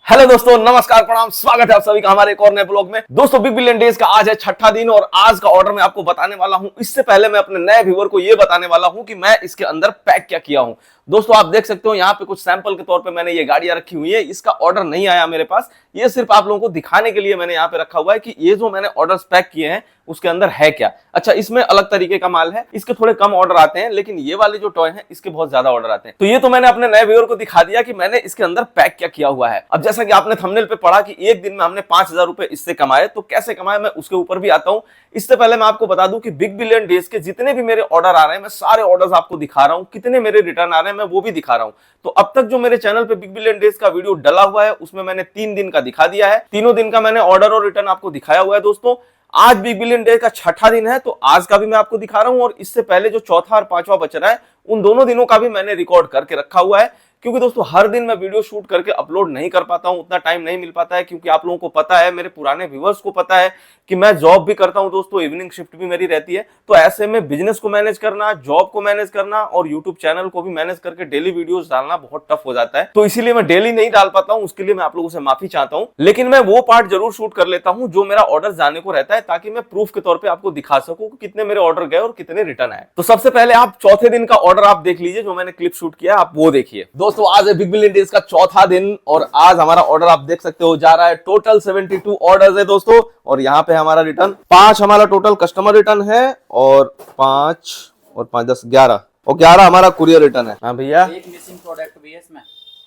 Hello दोस्तों, नमस्कार, प्रणाम, स्वागत है आप सभी का हमारे एक और नए ब्लॉग में। दोस्तों, बिग बिलियन डेज का आज है छठा दिन और आज का ऑर्डर मैं आपको बताने वाला हूं। इससे पहले मैं अपने नए व्यूअर को यह बताने वाला हूं कि मैं इसके अंदर पैक क्या किया हूं। दोस्तों, आप देख सकते हो यहाँ पे कुछ सैंपल के तौर पे मैंने ये गाड़ियां रखी हुई है। इसका ऑर्डर नहीं आया मेरे पास, ये सिर्फ आप लोगों को दिखाने के लिए मैंने यहाँ पे रखा हुआ है कि ये जो मैंने ऑर्डर्स पैक किए हैं उसके अंदर है क्या। अच्छा, इसमें अलग तरीके का माल है, इसके थोड़े कम ऑर्डर आते हैं, लेकिन ये वाले जो टॉय हैं इसके बहुत ज्यादा ऑर्डर आते हैं। तो ये तो मैंने अपने नए व्यूअर को दिखा दिया कि मैंने इसके अंदर पैक क्या किया हुआ है। अब जैसा कि आपने थंबनेल पे पढ़ा कि एक दिन में हमने 5,000 रुपए इससे कमाए, तो कैसे कमाए मैं उसके ऊपर भी आता हूं। इससे पहले मैं आपको बता दूं कि बिग बिलियन डेज के जितने भी मेरे ऑर्डर आ रहे हैं, मैं सारे ऑर्डर्स आपको दिखा रहा हूं। कितने मेरे रिटर्न आ रहे हैं मैं वो भी दिखा रहा हूं। तो अब तक जो मेरे चैनल पे बिग बिलियन डेज का वीडियो डला हुआ है उसमें मैंने 3 दिन का दिखा दिया है। तीनों दिन का मैंने ऑर्डर और रिटर्न आपको दिखाया हुआ है। दोस्तों, आज बिग बिलियन डे का छठा दिन है, तो आज का भी मैं आपको दिखा रहा हूं और इससे पहले जो चौथा और पांचवा बच रहा है उन दोनों दिनों का भी मैंने रिकॉर्ड करके रखा हुआ है। क्योंकि दोस्तों, हर दिन मैं वीडियो शूट करके अपलोड नहीं कर पाता हूं, उतना टाइम नहीं मिल पाता है। क्योंकि आप लोगों को पता है, मेरे पुराने व्यूअर्स को पता है कि मैं जॉब भी करता हूं दोस्तों, इवनिंग शिफ्ट भी मेरी रहती है। तो ऐसे में बिजनेस को मैनेज करना, जॉब को मैनेज करना और यूट्यूब चैनल को भी मैनेज करके डेली वीडियोस डालना बहुत टफ हो जाता है। तो इसीलिए मैं डेली नहीं डाल पाता हूं, उसके लिए मैं आप लोगों से माफी चाहता हूं। लेकिन मैं वो पार्ट जरूर शूट कर लेता हूं जो मेरा ऑर्डर जाने को रहता है, ताकि मैं प्रूफ के तौर पर आपको दिखा सकूं कि कितने मेरे ऑर्डर गए और कितने रिटर्न आए। तो सबसे पहले आप चौथे दिन का ऑर्डर आप देख लीजिए, जो मैंने क्लिप शूट किया आप वो देखिए। दोस्तों, आज है बिग बिलियन डेज का चौथा दिन और आज हमारा ऑर्डर आप देख सकते हो जा रहा है। टोटल 72 ऑर्डर्स है दोस्तों, और यहाँ पे हमारा रिटर्न 5 हमारा टोटल कस्टमर रिटर्न है और 5 और 5 10 11 और 11 हमारा कुरियर रिटर्न है। हाँ भैया, एक मिसिंग प्रोडक्ट भी है इसमें।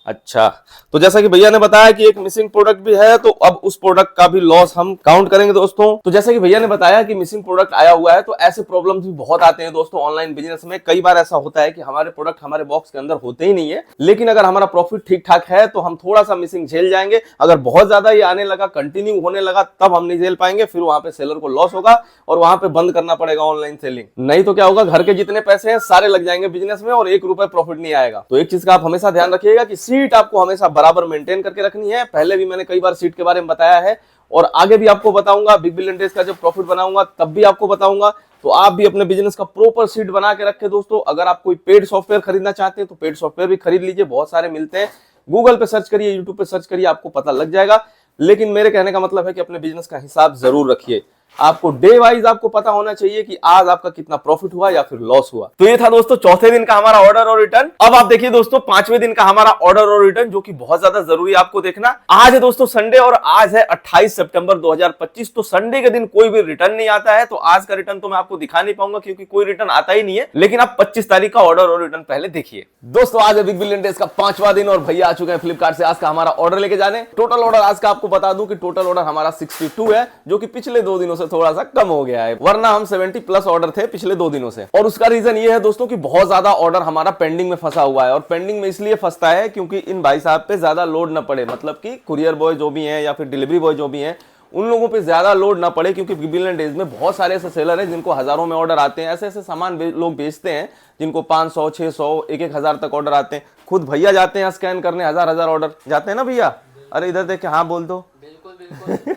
अच्छा, तो जैसा कि भैया ने बताया कि एक मिसिंग प्रोडक्ट भी है, तो अब उस प्रोडक्ट का भी लॉस हम काउंट करेंगे दोस्तों। तो जैसा कि भैया ने बताया कि मिसिंग प्रोडक्ट आया हुआ है, तो ऐसे प्रॉब्लम्स भी बहुत आते हैं दोस्तों ऑनलाइन बिजनेस में। कई बार ऐसा होता है कि हमारे प्रोडक्ट हमारे बॉक्स के अंदर होते ही नहीं है, लेकिन अगर हमारा प्रॉफिट ठीक ठाक है तो हम थोड़ा सा मिसिंग झेल जाएंगे। अगर बहुत ज्यादा ये आने लगा, कंटिन्यू होने लगा, तब हम नहीं झेल पाएंगे। फिर वहां पे सेलर को लॉस होगा और वहां पे बंद करना पड़ेगा ऑनलाइन सेलिंग। नहीं तो क्या होगा, घर के जितने पैसे हैं सारे लग जाएंगे बिजनेस में और 1 रुपए प्रॉफिट नहीं आएगा। तो एक चीज का आप हमेशा ध्यान रखिएगा कि सीट आपको हमेशा बराबर मेंटेन करके रखनी है। पहले भी मैंने कई बार सीट के बारे में बताया है और आगे भी आपको बताऊंगा। बिग बिलियन डेज का जब प्रॉफिट बनाऊंगा तब भी आपको बताऊंगा। तो आप भी अपने बिजनेस का प्रॉपर सीट बना के रखें दोस्तों। अगर आप कोई पेड सॉफ्टवेयर खरीदना चाहते हैं तो पेड सॉफ्टवेयर भी खरीद लीजिए, बहुत सारे मिलते हैं। गूगल पे सर्च करिए, यूट्यूब पे सर्च करिए, आपको पता लग जाएगा। लेकिन मेरे कहने का मतलब है कि अपने बिजनेस का हिसाब जरूर रखिए। आपको डे वाइज आपको पता होना चाहिए कि आज आपका कितना प्रॉफिट हुआ या फिर लॉस हुआ। तो ये था दोस्तों चौथे दिन का हमारा ऑर्डर और रिटर्न। अब आप देखिए दोस्तों, 5वें दिन का हमारा ऑर्डर और रिटर्न, जो कि बहुत ज्यादा जरूरी है आपको देखना। आज है दोस्तों संडे और आज है 28 सितंबर 2025। तो संडे के दिन कोई भी रिटर्न नहीं आता है, तो आज का रिटर्न तो मैं आपको दिखा नहीं पाऊंगा क्योंकि कोई रिटर्न आता ही नहीं है। लेकिन आप 25 तारीख का ऑर्डर और रिटर्न पहले देखिए। दोस्तों, आज है बिग बिलियन डेज का 5वां दिन और भैया आ चुके हैं फ्लिपकार्ट से आज का हमारा ऑर्डर लेके जाने। टोटल ऑर्डर आज का आपको बता दूं कि टोटल ऑर्डर हमारा 62 है, जो कि पिछले 2 दिनों से थोड़ा सा कम हो गया है, वरना हम 70 प्लस ऑर्डर थे पिछले 2 दिनों से। और उसका रीजन ये है दोस्तों कि बहुत ज्यादा ऑर्डर हमारा पेंडिंग में फंसा हुआ है। और पेंडिंग में इसलिए फंसता है क्योंकि इन भाई साहब पे ज्यादा लोड न पड़े, मतलब कि कुरियर बॉय जो भी हैं या फिर डिलीवरी बॉय जो भी हैं उन लोगों पे ज्यादा लोड ना पड़े। क्योंकि बिग बिलियन डेज में बहुत सारे ऐसे सेलर हैं जिनको हजारों में ऑर्डर आते हैं। ऐसे ऐसे सामान लोग बेचते हैं जिनको 500 600 1 हजार तक ऑर्डर आते हैं। खुद भैया जाते हैं स्कैन करने, हजार ऑर्डर जाते हैं ना भैया। अरे इधर देख के हाँ बोल दो।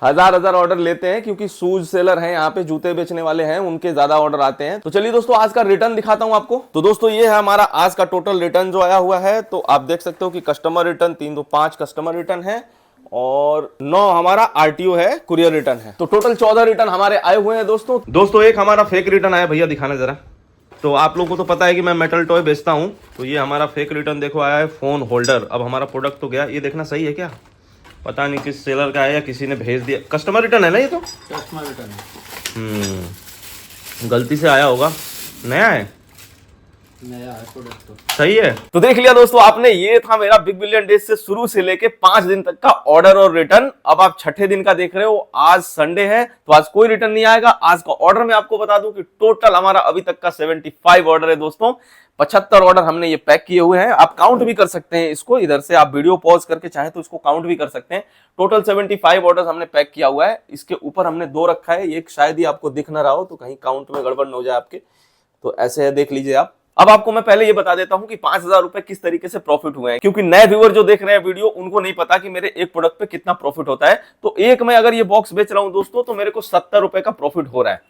हजार ऑर्डर लेते हैं क्योंकि शूज सेलर हैं, यहाँ पे जूते बेचने वाले हैं, उनके ज्यादा ऑर्डर आते हैं। तो चलिए दोस्तों, आज का रिटर्न दिखाता हूं आपको। तो दोस्तों, ये है हमारा आज का टोटल रिटर्न जो आया हुआ है। तो आप देख सकते हो कि कस्टमर रिटर्न 3 2 5 कस्टमर रिटर्न है और 9 हमारा आरटीओ है, कुरियर रिटर्न है। तो टोटल 14 रिटर्न हमारे आए हुए हैं दोस्तों। एक हमारा फेक रिटर्न आया, भैया दिखाना जरा। तो आप लोगों को तो पता है कि मैं मेटल टॉय बेचता हूं, तो ये हमारा फेक रिटर्न देखो आया है, फोन होल्डर। अब हमारा प्रोडक्ट तो गया, ये देखना सही है क्या, पता नहीं किस सेलर का है या किसी ने भेज दिया। कस्टमर रिटर्न है ना ये, तो कस्टमर रिटर्न है। गलती से आया होगा, नया है प्रोडक्ट तो सही है। तो देख लिया दोस्तों आपने, ये था मेरा बिग बिलियन डेज से शुरू से लेके 5 दिन तक का ऑर्डर और रिटर्न। अब आप छठे दिन का देख रहे हो, आज संडे है तो आज कोई रिटर्न नहीं आएगा। आज का ऑर्डर मैं आपको बता दूं कि टोटल हमारा अभी तक का 75 ऑर्डर है दोस्तों। 75 ऑर्डर हमने ये पैक किए हुए हैं। आप काउंट भी कर सकते हैं इसको, इधर से आप वीडियो पॉज करके चाहे तो इसको काउंट भी कर सकते हैं। टोटल 75 ऑर्डर हमने पैक किया हुआ है। इसके ऊपर हमने 2 रखा है, एक शायद ही आपको दिख ना रहा हो, तो कहीं काउंट में गड़बड़ न हो जाए आपके, तो ऐसे है, देख लीजिए आप। अब आपको मैं पहले ये बता देता हूं कि 5,000 रुपए किस तरीके से प्रॉफिट हुए हैं, क्योंकि नए व्यूअर जो देख रहे हैं वीडियो उनको नहीं पता कि मेरे एक प्रोडक्ट पे कितना प्रॉफिट होता है। तो एक में अगर ये बॉक्स बेच रहा हूं दोस्तों, तो मेरे को 70 रुपए का प्रॉफिट हो रहा है।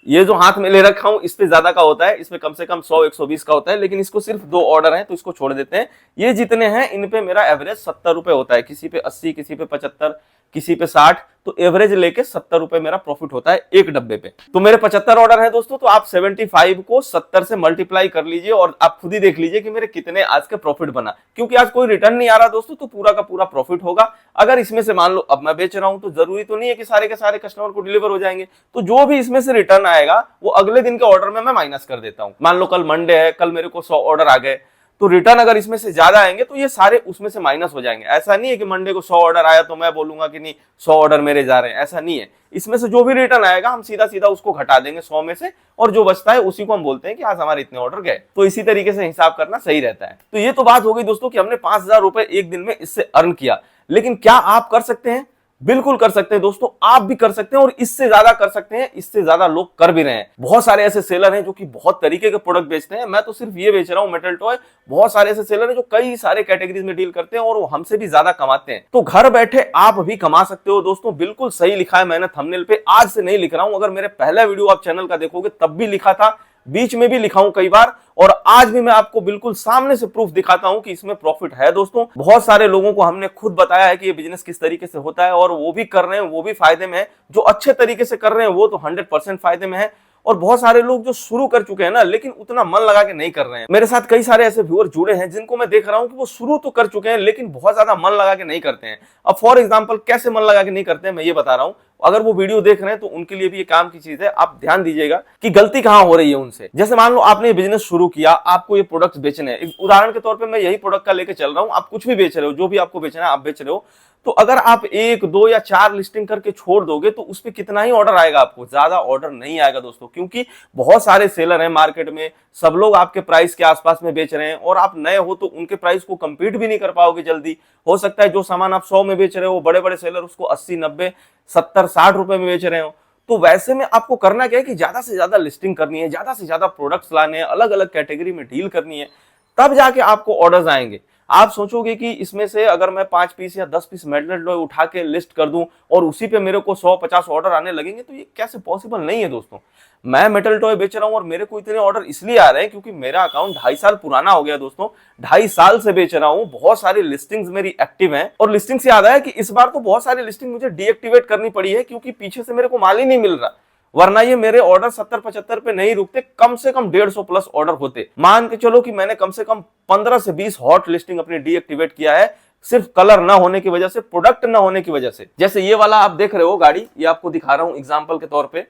ये जो हाथ में ले रखा हूं इस पे ज्यादा का होता है, इसमें कम से कम 100-120 का होता है, लेकिन इसको सिर्फ 2 ऑर्डर हैं तो इसको छोड़ देते हैं। ये जितने हैं इन पे मेरा एवरेज 70 रुपए होता है, किसी पे 80, किसी पे 75, किसी पे 60, तो एवरेज लेके 70 रुपए मेरा प्रॉफिट होता है एक डब्बे पे। तो मेरे 75 ऑर्डर हैं दोस्तों, तो आप 75 को 70 से मल्टीप्लाई कर लीजिए और आप खुद ही देख लीजिए कि मेरे कितने आज के प्रॉफिट बना। क्योंकि आज कोई रिटर्न नहीं आ रहा दोस्तों, तो पूरा का पूरा प्रॉफिट होगा। अगर इसमें से मान लो अब मैं बेच रहा हूं तो जरूरी तो नहीं है कि सारे के सारे कस्टमर को डिलीवर हो जाएंगे, तो जो भी इसमें से रिटर्न आएगा वो अगले दिन के ऑर्डर में मैं माइनस कर देता हूं। मान लो कल मंडे है, कल मेरे को 100 ऑर्डर आ गए, तो रिटर्न अगर इसमें से ज्यादा आएंगे तो ये सारे उसमें से माइनस हो जाएंगे। ऐसा नहीं है कि मंडे को 100 ऑर्डर आया तो मैं बोलूंगा कि नहीं 100 ऑर्डर मेरे जा रहे हैं, ऐसा नहीं है। इसमें से जो भी रिटर्न आएगा हम सीधा सीधा उसको घटा देंगे 100 में से, और जो बचता है उसी को हम बोलते हैं कि आज हमारे इतने ऑर्डर गए। तो इसी तरीके से हिसाब करना सही रहता है। तो ये तो बात हो गई दोस्तों कि हमने 5000 रुपए एक दिन में इससे अर्न किया। लेकिन क्या आप कर सकते हैं? बिल्कुल कर सकते हैं दोस्तों, आप भी कर सकते हैं और इससे ज्यादा कर सकते हैं। इससे ज्यादा लोग कर भी रहे हैं। बहुत सारे ऐसे सेलर हैं जो कि बहुत तरीके के प्रोडक्ट बेचते हैं। मैं तो सिर्फ ये बेच रहा हूं मेटल टॉय। बहुत सारे ऐसे सेलर हैं जो कई सारे कैटेगरीज में डील करते हैं और वो हमसे भी ज्यादा कमाते हैं। तो घर बैठे आप भी कमा सकते हो दोस्तों। बिल्कुल सही लिखा है मैंने थंबनेल पे, आज से नहीं लिख रहा हूं। अगर मेरे पहला वीडियो आप चैनल का देखोगे तब भी लिखा था, बीच में भी लिखा हूं कई बार, और आज भी मैं आपको बिल्कुल सामने से प्रूफ दिखाता हूं कि इसमें प्रॉफिट है दोस्तों। बहुत सारे लोगों को हमने खुद बताया है कि ये बिजनेस किस तरीके से होता है और वो भी कर रहे हैं, वो भी फायदे में है। जो अच्छे तरीके से कर रहे हैं वो तो 100% फायदे में है। और बहुत सारे लोग जो शुरू कर चुके हैं ना, लेकिन उतना मन लगा के नहीं कर रहे हैं। मेरे साथ कई सारे ऐसे व्यूअर जुड़े हैं जिनको मैं देख रहा हूं कि वो शुरू तो कर चुके हैं लेकिन बहुत ज्यादा मन लगा के नहीं करते हैं। अब फॉर एग्जांपल कैसे मन लगा के नहीं करते हैं मैं ये बता रहा हूं। अगर वो वीडियो देख रहे हैं तो उनके लिए भी ये काम की चीज है। आप ध्यान दीजिएगा कि गलती कहां हो रही है उनसे। जैसे मान लो आपने ये बिजनेस शुरू किया, आपको ये प्रोडक्ट्स बेचने हैं। उदाहरण के तौर पे मैं यही प्रोडक्ट का लेके चल रहा हूं, आप कुछ भी बेच रहे हो, जो भी आपको बेचना है आप बेच रहे हो। तो अगर आप 1, 2 या 4 लिस्टिंग करके छोड़ दोगे तो उस पे कितना ही ऑर्डर आएगा, आपको ज्यादा ऑर्डर नहीं आएगा दोस्तों। क्योंकि बहुत सारे सेलर हैं मार्केट में, सब लोग आपके प्राइस के आसपास में बेच रहे हैं और आप नए हो तो उनके प्राइस को कंपीट भी नहीं कर पाओगे जल्दी। हो सकता है जो सामान आप 100 में बेच रहे हो, बड़े बड़े सेलर उसको 80, 90, 70, 60 रुपए में बेच रहे हो। तो वैसे में आपको करना क्या है कि ज्यादा से ज्यादा लिस्टिंग करनी है, ज्यादा से ज्यादा प्रोडक्ट्स लाने हैं, अलग अलग कैटेगरी में डील करनी है, तब जाके आपको ऑर्डर्स आएंगे। आप सोचोगे कि इसमें से अगर मैं 5 पीस या 10 पीस मेटल टॉय उठा के लिस्ट कर दूं और उसी पे मेरे को 100-50 ऑर्डर आने लगेंगे, तो ये कैसे पॉसिबल नहीं है दोस्तों। मैं मेटल टॉय बेच रहा हूं और मेरे को इतने ऑर्डर इसलिए आ रहे हैं क्योंकि मेरा अकाउंट 2.5 साल पुराना हो गया दोस्तों। 2.5 साल से बेच रहा हूं, बहुत सारी लिस्टिंग्स मेरी एक्टिव हैं। और लिस्टिंग से याद आया कि इस बार तो बहुत सारी लिस्टिंग मुझे डीएक्टिवेट करनी पड़ी है क्योंकि पीछे से मेरे को माल ही नहीं मिल रहा। वरना ये मेरे ऑर्डर 70-75 पे नहीं रुकते, कम से कम 150 प्लस ऑर्डर होते। मान के चलो कि मैंने कम से कम 15 से 20 हॉट लिस्टिंग अपनी डीएक्टिवेट किया है, सिर्फ कलर ना होने की वजह से, प्रोडक्ट ना होने की वजह से। जैसे ये वाला आप देख रहे हो गाड़ी, ये आपको दिखा रहा हूं एग्जांपल के तौर पे।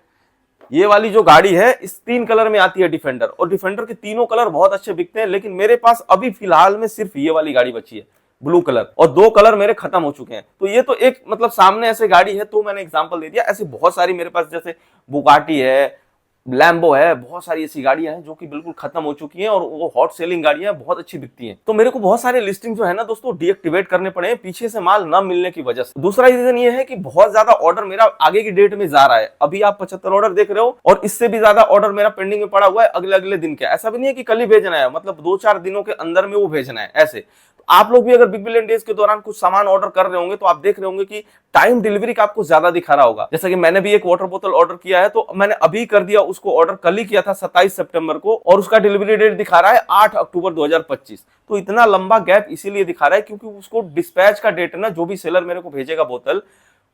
ये वाली जो गाड़ी है इस 3 कलर में आती है डिफेंडर, और डिफेंडर के तीनों कलर बहुत अच्छे बिकते हैं। लेकिन मेरे पास अभी फिलहाल में सिर्फ ये वाली गाड़ी बची है ब्लू कलर, और 2 कलर मेरे खत्म हो चुके हैं। तो ये तो एक मतलब सामने ऐसे गाड़ी है तो मैंने एग्जांपल दे दिया। ऐसी बहुत सारी मेरे पास जैसे बुगाटी है, लैम्बो है, बहुत सारी ऐसी गाड़ियां हैं जो कि बिल्कुल खत्म हो चुकी हैं और वो हॉट सेलिंग गाड़ियां बहुत अच्छी बिकती हैं। तो मेरे को बहुत सारे लिस्टिंग जो है ना दोस्तों डीएक्टिवेट करने पड़े हैं पीछे से माल न मिलने की वजह से। दूसरा रीजन ये है कि बहुत ज्यादा ऑर्डर मेरा आगे की डेट में जा रहा है। अभी आप 75 ऑर्डर देख रहे हो और इससे भी ज्यादा ऑर्डर मेरा पेंडिंग में पड़ा हुआ है अगले अगले दिन के। ऐसा भी नहीं है कि कल ही भेजना है, मतलब 2-4 दिनों के अंदर में वो भेजना है ऐसे। आप लोग भी अगर बिग बिलियन डेज के दौरान कुछ सामान ऑर्डर कर रहे होंगे तो आप देख रहे होंगे कि टाइम डिलीवरी का आपको ज्यादा दिखा रहा होगा। जैसा कि मैंने भी एक वाटर बोतल ऑर्डर किया है, तो मैंने अभी कर दिया उसको ऑर्डर, कल ही किया था 27 सितंबर को, और उसका डिलीवरी डेट दिखा रहा है 8 अक्टूबर 2025। तो इतना लंबा गैप इसीलिए दिखा रहा है क्योंकि उसको डिस्पैच का डेट ना, जो भी सेलर मेरे को भेजेगा बोतल,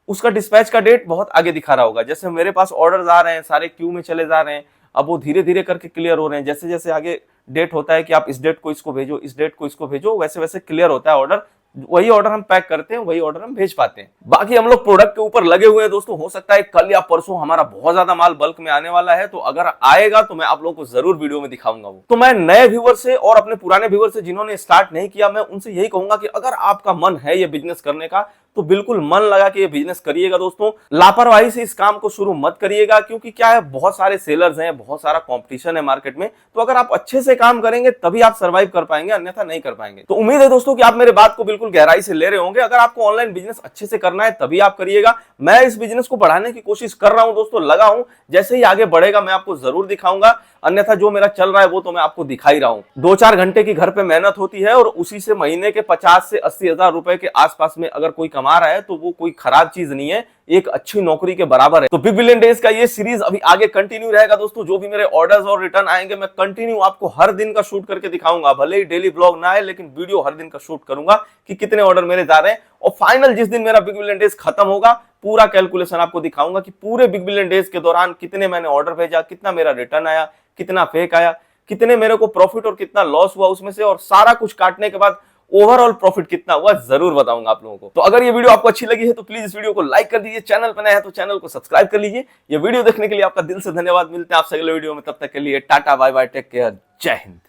उसका डिस्पैच का डेट बहुत आगे दिखा रहा होगा। जैसे मेरे पास ऑर्डर आ रहे हैं, सारे क्यू में चले जा रहे हैं, अब वो धीरे धीरे करके क्लियर हो रहे हैं। जैसे जैसे आगे डेट होता है कि आप इस डेट को इसको भेजो, इस डेट को इसको भेजो, वैसे वैसे क्लियर होता है ऑर्डर। वही ऑर्डर हम पैक करते हैं, वही ऑर्डर हम भेज पाते हैं। बाकी हम लोग प्रोडक्ट के ऊपर लगे हुए हैं दोस्तों। हो सकता है कल या परसों हमारा बहुत ज्यादा माल बल्क में आने वाला है, तो अगर आएगा तो मैं आप लोगों को जरूर वीडियो में दिखाऊंगा। वो तो मैं नए व्यूअर से और अपने पुराने व्यूअर से जिन्होंने स्टार्ट नहीं किया, मैं उनसे यही कहूंगा कि अगर आपका मन है ये बिजनेस करने का तो बिल्कुल मन लगा के ये बिजनेस करिएगा दोस्तों। लापरवाही से इस काम को शुरू मत करिएगा, क्योंकि क्या है, बहुत सारे सेलर्स हैं, बहुत सारा कंपटीशन है मार्केट में। तो अगर आप अच्छे से काम करेंगे तभी आप सर्वाइव कर पाएंगे, अन्यथा नहीं कर पाएंगे। तो उम्मीद है दोस्तों कि आप मेरे बात को बिल्कुल गहराई से ले रहे होंगे। अगर आपको ऑनलाइन बिजनेस अच्छे से करना है तभी आप करिएगा। मैं इस बिजनेस को बढ़ाने की कोशिश कर रहा हूं दोस्तों, लगा हूं। जैसे ही आगे बढ़ेगा मैं आपको जरूर दिखाऊंगा, अन्यथा जो मेरा चल रहा है वो तो मैं आपको दिखा ही रहा हूं। 2-4 घंटे की घर पे मेहनत होती है और उसी से महीने के 50 से 80 हजार रुपए के आसपास में अगर कोई कमा रहा है तो वो कोई खराब चीज नहीं है। एक अच्छी नौकरी के बराबर है। तो बिग बिलियन डेज का ये सीरीज अभी आगे कंटिन्यू रहेगा दोस्तों। जो भी मेरे ऑर्डर्स और रिटर्न आएंगे मैं कंटिन्यू आपको हर दिन का शूट करके दिखाऊंगा। भले ही डेली ब्लॉग ना आए लेकिन वीडियो हर दिन का शूट करूंगा कि कितने ऑर्डर मेरे जा रहे हैं। और फाइनल जिस दिन मेरा बिग बिलियन डेज खत्म होगा पूरा कैलकुलेशन आपको दिखाऊंगा कि पूरे बिग बिलियन डेज के दौरान कितने मैंने ऑर्डर भेजा, कितना मेरा रिटर्न आया, कितना फेक आया, कितने मेरे को प्रॉफिट और कितना लॉस हुआ उसमें से, और सारा कुछ काटने के बाद ओवरऑल प्रॉफिट कितना हुआ जरूर बताऊंगा आप लोगों को। तो अगर ये वीडियो आपको अच्छी लगी है तो प्लीज इस वीडियो को लाइक कर दीजिए, चैनल पर नया है तो चैनल को सब्सक्राइब कर लीजिए। ये वीडियो देखने के लिए आपका दिल से धन्यवाद। मिलते हैं आपसे अगले वीडियो में, तब तक के लिए tata bye bye, take care, जय हिंद।